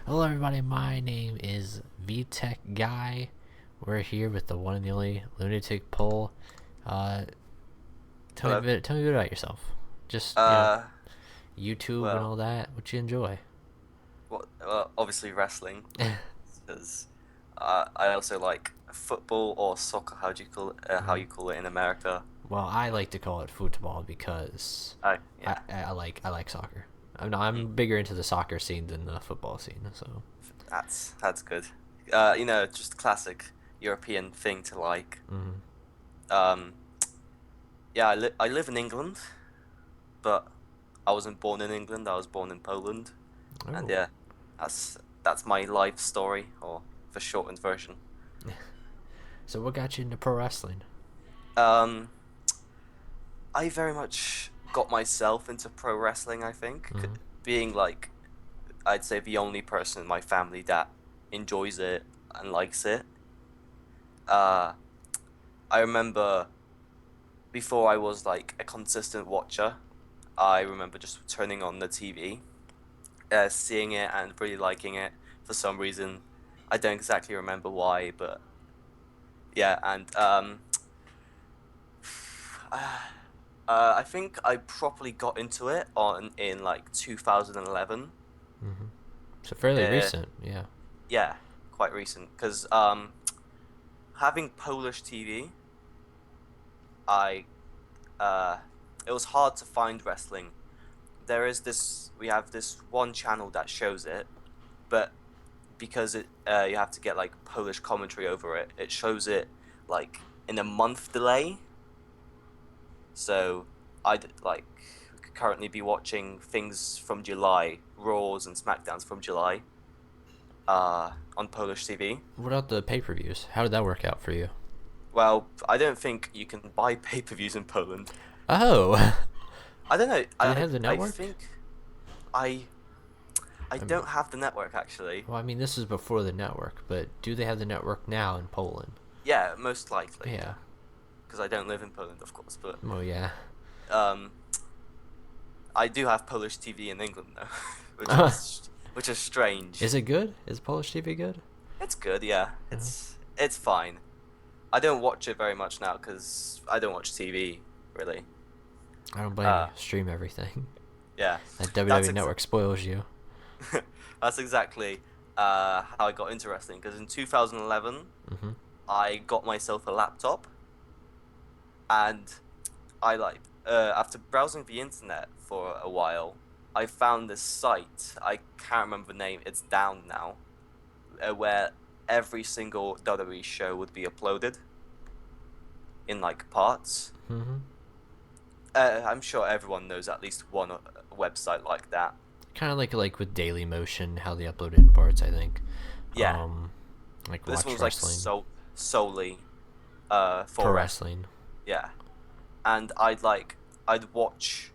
Hello, everybody. My name is VTech Guy. We're here with the one and the only Lunatic poll. Uh, Hello. tell me a bit about yourself. Just Uh, YouTube and well, all that. What you enjoy? obviously wrestling, because I also like football or soccer. How do you call it? How Mm. you call it in America? Well, I like to call it football because Oh, I, yeah. I I like soccer. I'm Mm, bigger into the soccer scene than the football scene. So. that's good. Just classic European thing to like. Mm. Um, yeah, I live in England, but I wasn't born in England. I was born in Poland, and Oh. yeah, that's my life story, or the shortened version. So what got you into pro wrestling? Um, I very much got myself into pro wrestling, I think, Mm. being like, I'd say the only person in my family that enjoys it and likes it. Uh, I remember before I was like a consistent watcher, I remember just turning on the TV, seeing it and really liking it for some reason. I don't exactly remember why, but yeah, and I think I properly got into it on in like 2011. Mm-hmm. So fairly Uh, recent, yeah. yeah, quite recent. Because having Polish TV, I uh, it was hard to find wrestling. We have this one channel that shows it, but because you have to get like Polish commentary over it, it shows it like in a month delay. So I'd like could currently be watching things from July, Raws and SmackDowns from July, on Polish TV. What about the pay-per-views? How did that work out for you? Well, I don't think you can buy pay-per-views in Poland. Oh, I don't know. do they I have the I network? think I I Um, don't have the network actually. well, I mean, this is before the network, but do they have the network now in Poland? Yeah, most likely, Yeah. because I don't live in Poland, of course. But Oh, yeah. um, I do have Polish TV in England though, which is strange. Is it good? Is Polish TV good? It's good, yeah. No. It's fine. I don't watch it very much now because I don't watch TV really. I don't blame you. Uh, Stream everything. yeah, That that's WWE ex network spoils you. that's exactly how I got into wrestling. Because in 2011, Hmm. I got myself a laptop, and I like after browsing the internet for a while, I found this site. I can't remember the name. It's down now, where every single WWE show would be uploaded in like parts. Hmm. I'm sure everyone knows at least one website like that. Kind of like with Daily Motion, how they upload it in parts. I think. Yeah, Um, like but this one Watch was like Wrestling, solely for Pro wrestling. Wrestling. Yeah, and I'd watch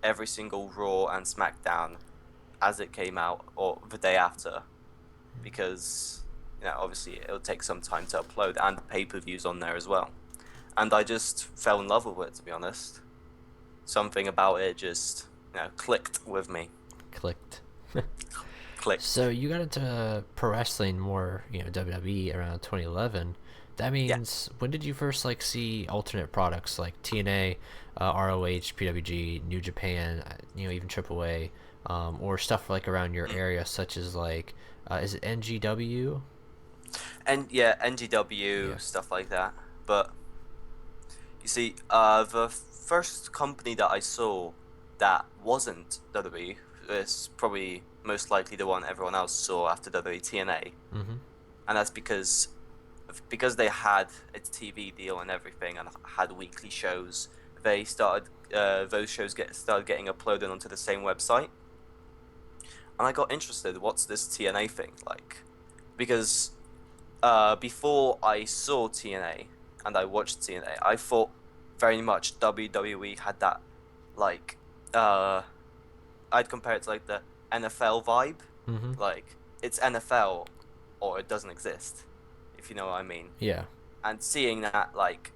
every single Raw and SmackDown as it came out or the day after because obviously it would take some time to upload and pay-per-views on there as well. And I just fell in love with it, to be honest. Something about it just clicked with me. Clicked. Clicked. So you got into pro wrestling more, WWE around 2011. That Yeah. means when did you first like see alternate products like TNA, ROH, PWG, New Japan, even AAA, or stuff like around your Mm. area, such as like, is it NGW? And yeah, NGW Yeah. stuff like that. But you see, the first company that I saw that wasn't WWE is probably most likely the one everyone else saw after WWE TNA, Mm-hmm. and that's because they had a TV deal and everything and had weekly shows. They started those shows started getting uploaded onto the same website, and I got interested. What's this TNA thing like? Because before I saw TNA and I watched TNA, I thought very much WWE had that like uh I'd compare it to like the NFL vibe. Mm-hmm. Like it's NFL or it doesn't exist, if you know what I mean. Yeah. And seeing that like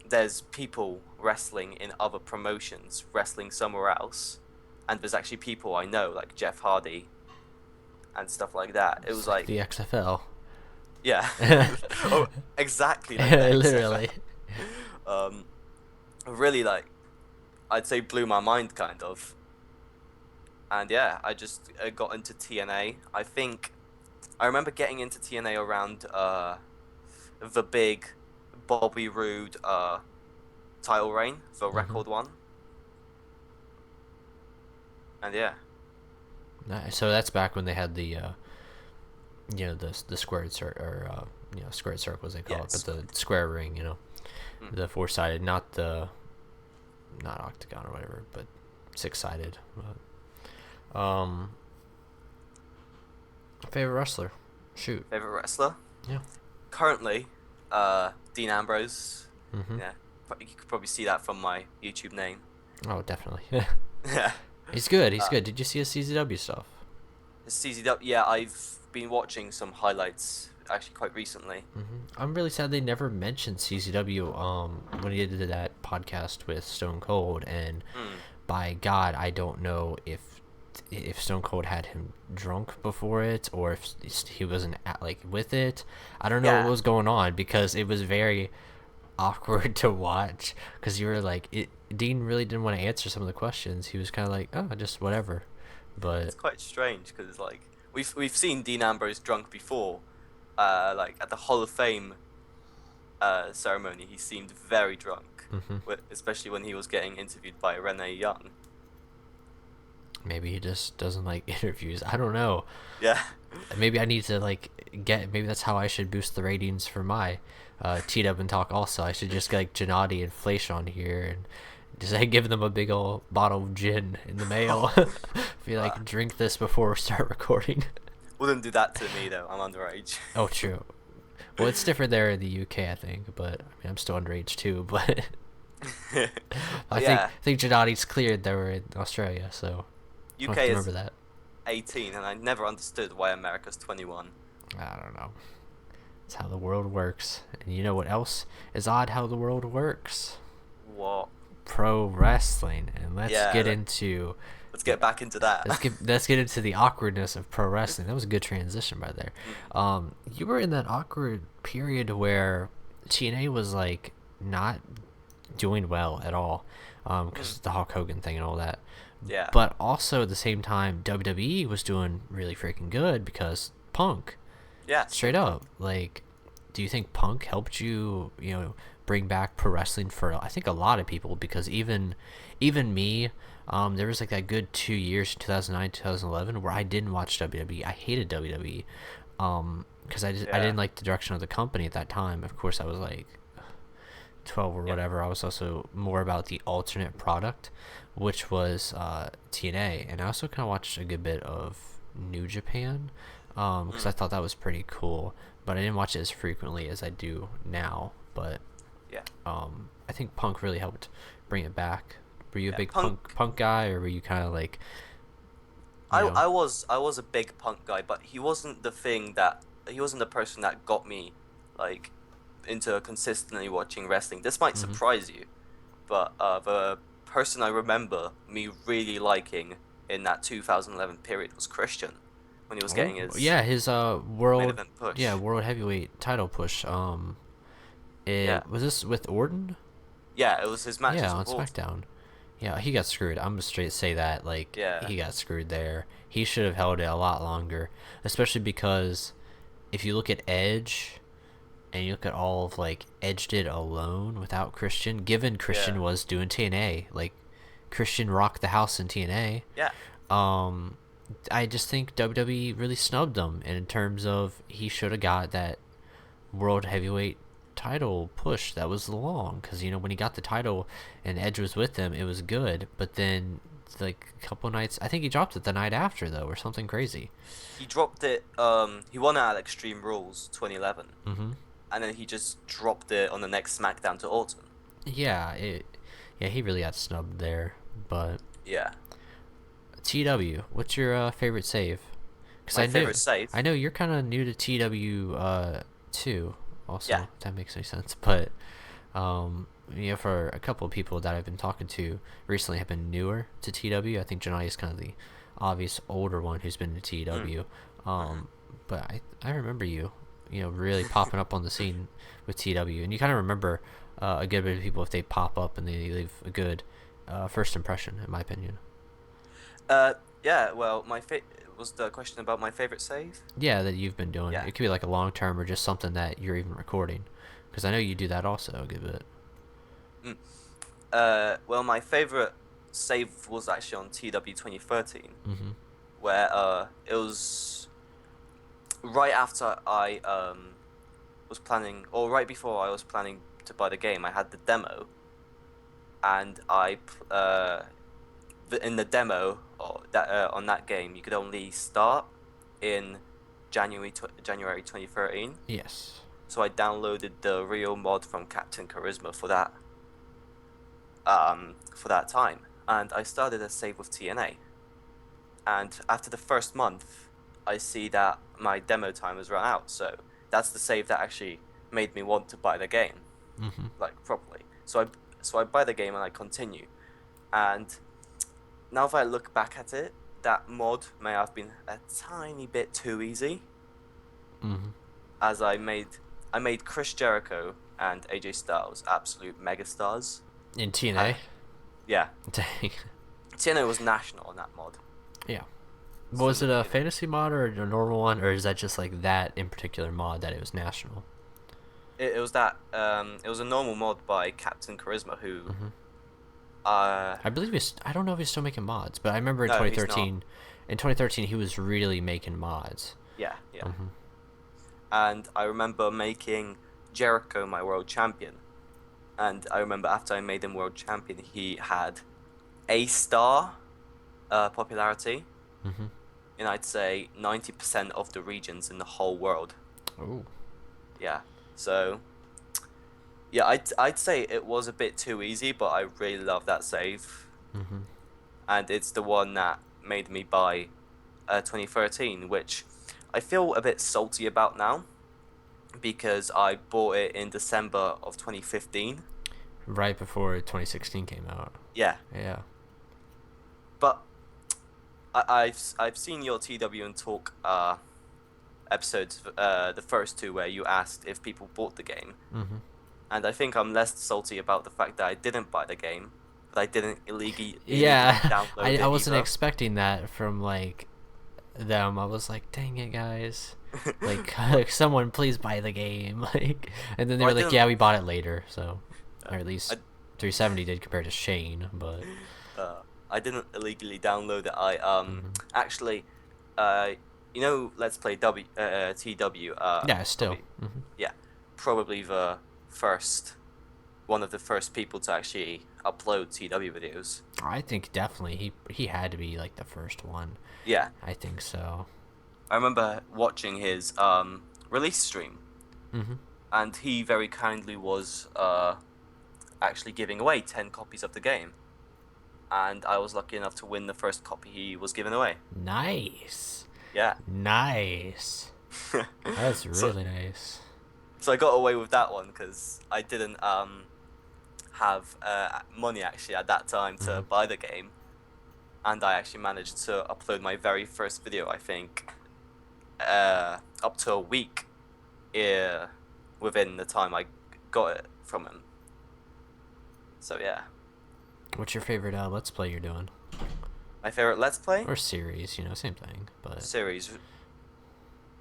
there's people wrestling in other promotions, wrestling somewhere else, and there's actually people I know like Jeff Hardy and stuff like that. It It's was like like, the XFL. yeah, oh, exactly like the Literally. XFL. Um, really like, I'd say blew my mind kind of. And yeah, I just got into TNA. I think I remember getting into TNA around the big Bobby Roode title reign, the Hmm. record one. And yeah, Nice. So that's back when they had the the squared or squared circles they call yeah, it, but it's the good. square ring, Mm. the four sided, not the not octagon or whatever, but six sided. Um, favorite wrestler? Shoot. Favorite wrestler Yeah. currently, Dean Ambrose. Mm-hmm. Yeah, you could probably see that from my YouTube name. Oh, definitely. Yeah, He's good. He's uh, good. Did you see his CZW stuff? CZW. Yeah, I've been watching some highlights actually quite recently. I'm really sad they never mentioned CZW when he did that podcast with Stone Cold, and Mm. by God, I don't know if Stone Cold had him drunk before it or if he wasn't like with it. I don't know what Yeah, was going on because it was very awkward to watch because you were like Dean really didn't want to answer some of the questions. He was kind of like, oh, just whatever. But it's quite strange because like we've seen Dean Ambrose drunk before. Like at the Hall of Fame ceremony, he seemed very drunk, mhm, especially when he was getting interviewed by Renee Young. maybe he just doesn't like interviews. I don't know. Yeah, Maybe I need to like get. Maybe that's how I should boost the ratings for my T-Dub and Talk. Also, I should just get like Gennady and Fleisch on here and just like give them a big old bottle of gin in the mail. Be uh, like, drink this before we start recording. wouldn't do that to me though. I'm underage. Oh, true. Well, it's different there in the UK, I think, but I mean, I'm still underage too. But I But think yeah, I think Gennady's cleared. They were in Australia, so I have UK to is remember that. 18, and I never understood why America's 21. I don't know. It's how the world works. And you know what else is odd? How the world works. What? Pro wrestling, and let's Yeah, get into let's get back into that. let's get into the awkwardness of pro wrestling. That was a good transition by there. Mm. You were in that awkward period where TNA was like not doing well at all, because Mm. the Hulk Hogan thing and all that. Yeah. But also at the same time, WWE was doing really freaking good because Punk, Yeah. straight up, like, do you think Punk helped you, bring back pro wrestling for I think a lot of people because even me, there was like that good 2 years, 2009, 2011, where I didn't watch WWE. I hated WWE, because I Yeah. didn't like the direction of the company at that time. Of course, I was like 12 or Yeah. whatever. I was also more about the alternate product, which was TNA, and I also kind of watched a good bit of New Japan, because I Mm. thought that was pretty cool, but I didn't watch it as frequently as I do now. But Yeah. I think Punk really helped bring it back. Were you a Yeah. big Punk. punk guy, or were you kind of like, I you know? I was a big Punk guy, but he wasn't the person that got me like into consistently watching wrestling. This might Hmm. surprise you, but the person I remember me really liking in that 2011 period was Christian when he was Oh getting his yeah, his main world event push. yeah world heavyweight title push. Yeah. It was this with Orton. Yeah, it was his Yeah, matches on with Orton. SmackDown. Yeah, he got screwed. I'm just straight say that. Like, Yeah. he got screwed there. He should have held it a lot longer, especially because if you look at Edge and you look at all of like Edge did alone without Christian, given Yeah. Christian was doing TNA, like Christian rocked the house in TNA. Yeah. Um, I just think WWE really snubbed him in terms of he should have got that world heavyweight title push that was long because when he got the title and Edge was with him, it was good, but then like a couple nights, I think he dropped it the night after though or something crazy. He dropped it. He won at Extreme Rules 2011, Hmm. and then he just dropped it on the next SmackDown to Orton. Yeah, yeah, he really got snubbed there. But Yeah. TW, what's your favorite save? Because My favorite save. I know you're kind of new to TW too also, Yeah. if that makes any sense. But for a couple of people that I've been talking to recently have been newer to TW. I think Janai is kind of the obvious older one who's been to Mm. TW. Um, but I remember you, really popping up on the scene with TW, and you kind of remember a good bit of people if they pop up and they leave a good first impression, in my opinion. Uh, yeah. Well, was the question about my favorite save? Yeah, that you've been doing. Yeah. It could be like a long term or just something that you're even recording, because I know you do that also a good bit. Mm. Well, my favorite save was actually on TW 2013, Mm-hmm. where it was right after I was planning, or right before I was planning to buy the game. I had the demo, and in the demo or that on that game, you could only start in January 2013. Yes. So I downloaded the real mod from Captain Charisma for that time, and I started a save with TNA. And after the first month, I see that my demo time has run out. So that's the save that actually made me want to buy the game, Mm-hmm. like properly. So I buy the game and I continue. And now if I look back at it, that mod may have been a tiny bit too easy, Mm-hmm. as I made Chris Jericho and AJ Styles absolute megastars. In Uh, TNA. yeah, Dang. TNA was national on that mod. Yeah. So Was it a fantasy mod or a normal one, or is that just like that in particular mod that it was national? it was that it was a normal mod by Captain Charisma who Mm-hmm. uh I believe he's. I don't know if he's still making mods, but I remember in no, he's not. 2013. In 2013, he was really making mods. Yeah, yeah. Mm-hmm. And I remember making Jericho my world champion. And I remember after I made him world champion, he had a star popularity Mm-hmm. in I'd say 90% of the regions in the whole world. Oh. Yeah. So yeah, I'd say it was a bit too easy, but I really love that save, Mm-hmm. and it's the one that made me buy 2013, which I feel a bit salty about now because I bought it in December of 2015. Right before 2016 came out. Yeah, Yeah. but I've seen your TW and Talk episodes, the first two where you asked if people bought the game, Mm-hmm. and I think I'm less salty about the fact that I didn't buy the game, but I didn't illegally Yeah. download I it wasn't either. expecting that from like them. I was like, dang it, guys. Like, someone please buy the game. Like, and then they Well, were like, yeah, we bought it later. So, or at I least 370 did compared to Shane, but. I didn't illegally download it. I Mm-hmm. actually uh Let's Play TW Yeah, still. probably Mm-hmm. yeah, probably the first one of the first people to actually upload TW videos. I think definitely he had to be like the first one. Yeah, I think so. I remember watching his release stream, Mm-hmm. and he very kindly was actually giving away 10 copies of the game, and I was lucky enough to win the first copy he was giving away. Nice. Yeah. Nice. That's so really nice. so I got away with that one because I didn't have money actually at that time to Mm-hmm. buy the game, and I actually managed to upload my very first video. I think up to a week within the time I got it from him. So yeah, What's your favorite Let's Play you're doing? my favorite Let's Play Or series, same thing, but. series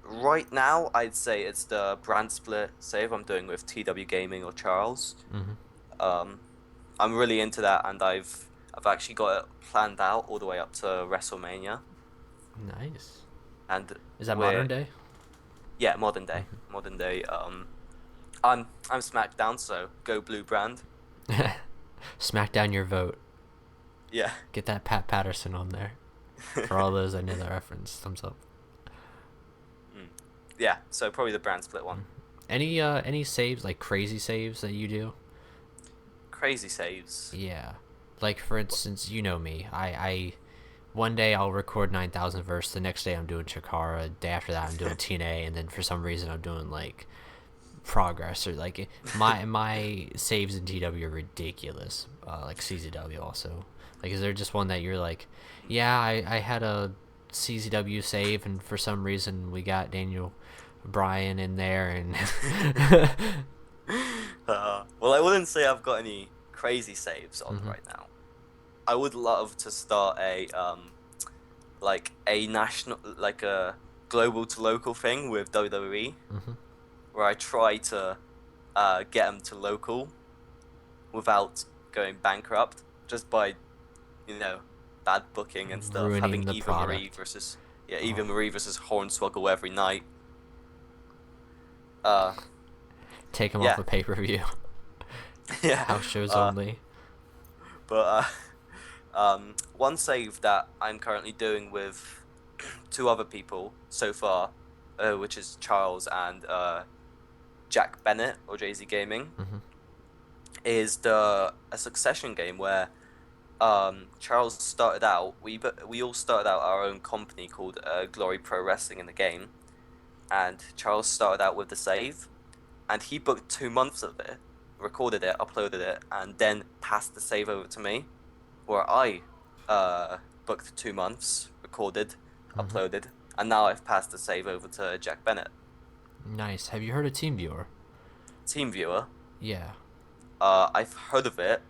right now, I'd say it's the brand split save I'm doing with TW Gaming or Charles. Mm-hmm. Um, I'm really into that, and I've actually got it planned out all the way up to WrestleMania, Nice. and Is that we're modern day? yeah, modern day, Mm-hmm. modern day. I'm SmackDown, so go blue brand. Smack down your vote. Yeah. Get that Pat Patterson on there. For all those I know that reference, thumbs up. Mm. Yeah, so probably the brand split one. Any saves, like crazy saves that you do? Crazy saves. Yeah. Like for instance, you know me. I one day I'll record 9,000 verse, the next day I'm doing Chikara, day after that I'm doing TNA, and then for some reason I'm doing like progress or like my saves in TW are ridiculous. Like CZW also. Like is there just one that you're like, yeah, I had a CZW save, and for some reason we got Daniel Bryan in there, and Well, I wouldn't say I've got any crazy saves on Mhm. right now. I would love to start like a national, like a global to local thing with WWE, Mhm. where I try to get them to local without going bankrupt, just by, you know, bad booking and stuff. ruining Having the Eva Marie product. versus Oh, Eva Marie versus Hornswoggle every night. Uh, take him off yeah, a pay-per-view. yeah. House shows Uh, only. but one save that I'm currently doing with two other people so far, which is Charles and Jack Bennett or Jay Z Gaming, Mhm. is a succession game where Charles started out. We all started out our own company called Glory Pro Wrestling in the game, and Charles started out with the save, and he booked 2 months of it, recorded it, uploaded it, and then passed the save over to me, where I booked 2 months, recorded, Mhm. uploaded, and now I've passed the save over to Jack Bennett. Nice. Have you heard of Teamviewer? Teamviewer, Yeah. I've heard of it,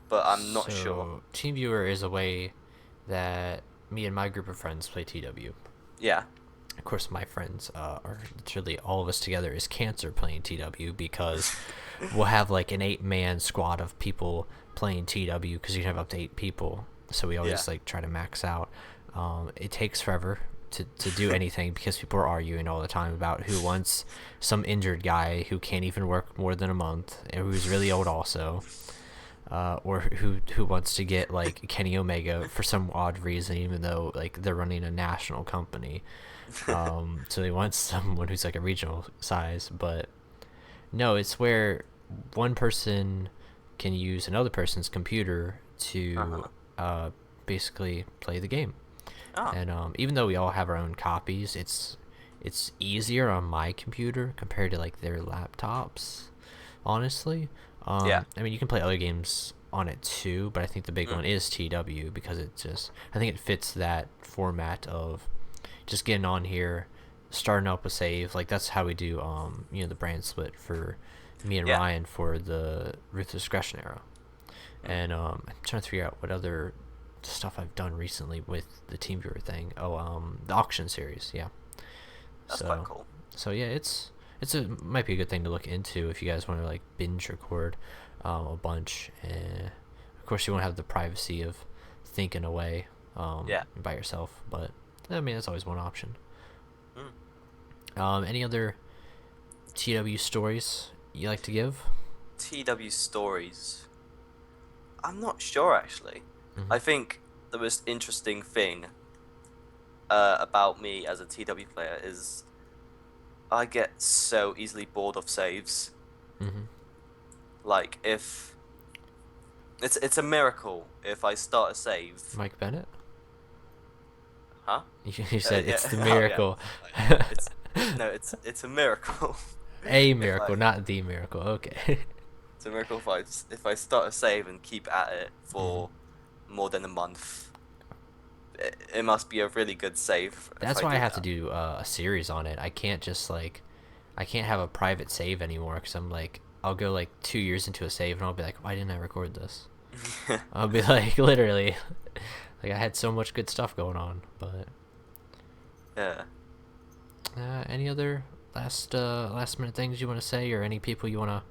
but I'm not sure. So Teamviewer is a way that me and my group of friends play TW. Yeah, Of course, my friends are literally all of us together is cancer playing TW, because we'll have like an 8-man squad of people playing TW, because you can have up to 8 people. So we yeah, always like try to max out. It takes forever to do anything, because people are arguing all the time about who wants some injured guy who can't even work more than a month, and who's really old also, or who wants to get like Kenny Omega for some odd reason, even though like they're running a national company. So they want someone who's like a regional size, but no, it's where one person can use another person's computer to uh-huh. basically play the game. Oh, And even though we all have our own copies, it's easier on my computer compared to like their laptops. Honestly, yeah. I mean you can play other games on it too, but I think the big Mm. one is TW, because it just I think it fits that format of just getting on here, starting up a save. Like that's how we do the brand split for me and Yeah. Ryan for the Ruthless Aggression era. Mm. And I'm trying to figure out what other stuff I've done recently with the TeamViewer thing. Oh, the auction series, yeah. That's quite So cool. so yeah, it's a might be a good thing to look into if you guys want to like binge record a bunch. And of course, you won't have the privacy of thinking away Yeah. by yourself, but I mean that's always one option. Mm. Any other TW stories you like to give? TW stories. I'm not sure actually. Mm-hmm. I think the most interesting thing about me as a TW player is I get so easily bored of saves. Mm-hmm. Like if it's a miracle if I start a save, Mike Bennett? huh? You said Yeah. it's the Oh yeah. miracle. It's no, it's a miracle. A if I miracle, not the miracle. Okay. It's a miracle if I start a save and keep at it Mm-hmm. for more than a month. It must be a really good save if That's I why I do have to that. do a series on it. I can't just like, I can't have a private save anymore, because I'm like, I'll go like 2 years into a save and I'll be like, why didn't I record this? I'll be like, literally, like I had so much good stuff going on. But Yeah. any other last minute things you want to say, or any people you want to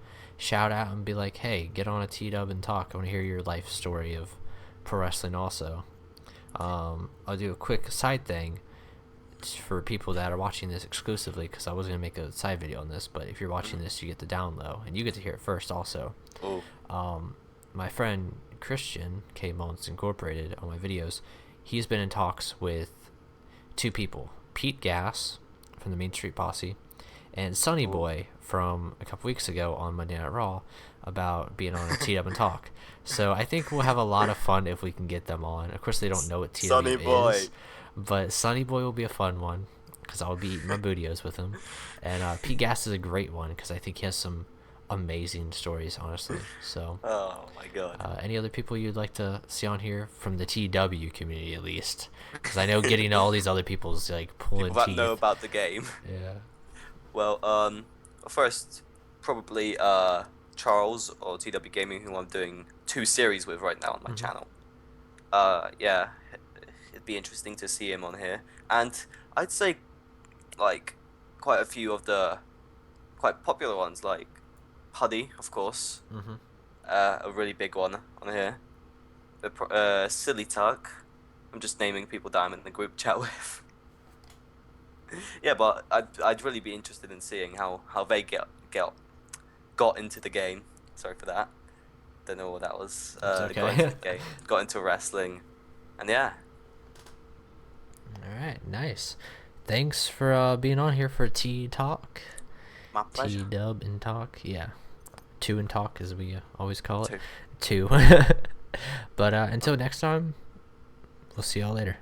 shout out and be like, hey, get on a T-Dub and talk. I want to hear your life story of pro wrestling also. I'll do a quick side thing for people that are watching this exclusively, because I was going to make a side video on this, but if you're watching Mm. this, you get the down low and you get to hear it first also. Oh. My friend Christian K Mullins Incorporated on my videos, he's been in talks with two people, Pete Gass from the Main Street Posse and Sonny Oh. Boy from a couple weeks ago on Monday Night Raw, about being on a T Up and Talk. So I think we'll have a lot of fun if we can get them on. Of course, they don't know what Sonny TW boy. is, but Sonny Boy will be a fun one, because I'll be eating my bootios with him. And Pete Gas is a great one, because I think he has some amazing stories, honestly. So, Oh my god. any other people you'd like to see on here from the TW community, at least? Because I know getting all these other people's like pulling People that know teeth. about the game. Yeah. Well, first probably Charles or TW Gaming, who I'm doing 2 series with right now on my Hmm. channel. Yeah, it'd be interesting to see him on here, and I'd say like quite a few of the quite popular ones, like Puddy, of course, Hmm. a really big one on here. Silly Tuck. I'm just naming people that I'm in the group chat with. Yeah, but I'd really be interested in seeing how they got into the game. Sorry for that. Don't know what that was. It's Got into okay. the game, got into wrestling, and yeah, All right, nice. Thanks for being on here for T Talk, my T pleasure. Dub and Talk. Yeah, two and Talk as we always call it. Too. Two. But until next time, we'll see y'all later.